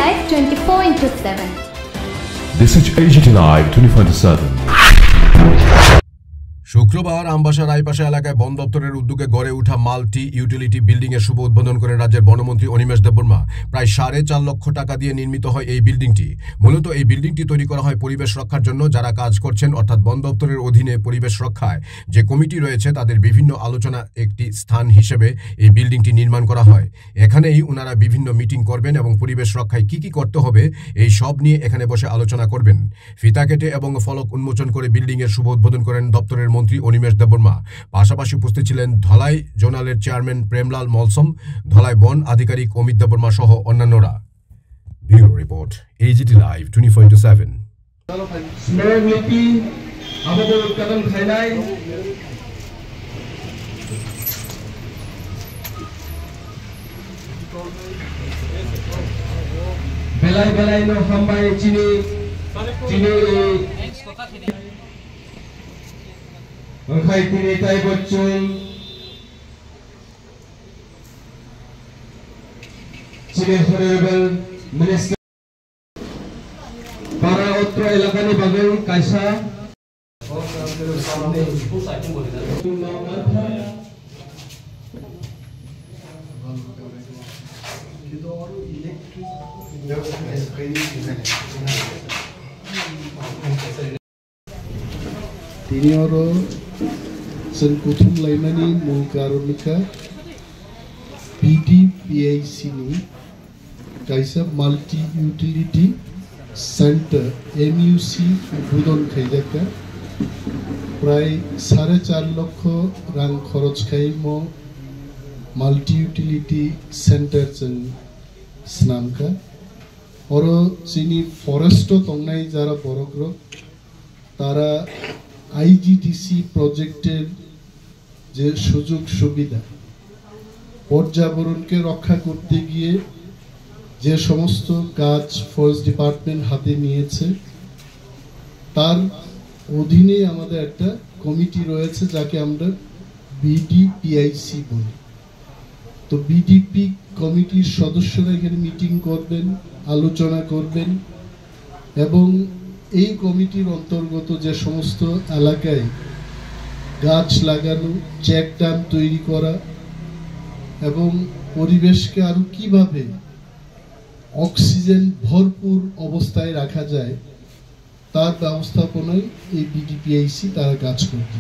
Live 24/7. This is AGT Live 24/7. শুক্রবার আমবাসা রায়পাশা এলাকায় বন দপ্তরের উদ্যোগে গড়ে ওঠা মাল্টি ইউটিলিটি বিল্ডিং এর শুভ উদ্বোধন করেন রাজ্যের বনমন্ত্রী অনিমেষ দেববর্মা। প্রায় 4.5 লক্ষ টাকা দিয়ে নির্মিত হয় এই বিল্ডিংটি। মূলত এই বিল্ডিংটি তৈরি করা হয় পরিবেশ রক্ষার জন্য। যারা কাজ করছেন অর্থাৎ বন দপ্তরের অধীনে পরিবেশ রক্ষায় যে কমিটি রয়েছে তাদের বিভিন্ন আলোচনা একটি স্থান হিসেবে এই বিল্ডিংটি নির্মাণ করা হয়। এখানেই ওনারা বিভিন্ন মিটিং করবেন এবং পরিবেশ রক্ষায় কি করতে হবে এই সব নিয়ে এখানে বসে আলোচনা করবেন। ফিতা কেটে এবং ফলক উন্মোচন করে বিল্ডিং এর শুভ উদ্বোধন করেন দপ্তরের মন্ত্রী অনিমেষ দেববর্মা। পাশাপাশি উপস্থিত ছিলেন ধলাই জোনালের চেয়ারম্যান প্রেমলাল মলসম, ধলাই বন আধিকারিক অমিত দেববর্মা সহ অন্যান্যরা। Bureau report, AGT live 24/7। বেলায় বেলায় নো হামবাই চিনি চিনি ওখাই তিনি তাই বচ্চন চিনি হরেবেল মিনিস্টার para otro এলাকানি বাগল কাইসা Ini orang sengkutum lainnya mengkarunika BDPIC ni kaisa multi utility center MUC উদ্বোধন খাইজাকা প্রায় 4.5 লক্ষ রাং খরচ খাইমো মাল্টি ইউটিলিটি সেন্টার চেন স্নামকা और চিনি ফরেস্ট তংনাই যারা বড়গ্র তারা IGDC প্রজেক্টের যে সুযোগ সুবিধা পর্যাবরণকে রক্ষা করতে গিয়ে যে সমস্ত কাজ ফরেস্ট ডিপার্টমেন্ট হাতে নিয়েছে তার অধীনে আমাদের একটা কমিটি রয়েছে যাকে আমরা BDPIC বলি। তো বিডিপি কমিটির সদস্যরা এখানে মিটিং করবেন, আলোচনা করবেন এবং এই কমিটির অন্তর্গত যে সমস্ত এলাকায় গাছ লাগানো, চেক ড্যাম তৈরি করা এবং পরিবেশকে আরো কিভাবে অক্সিজেন ভরপুর অবস্থায় রাখা যায় তার ব্যবস্থাপনায় এই BDPIC তারা কাজ করবে।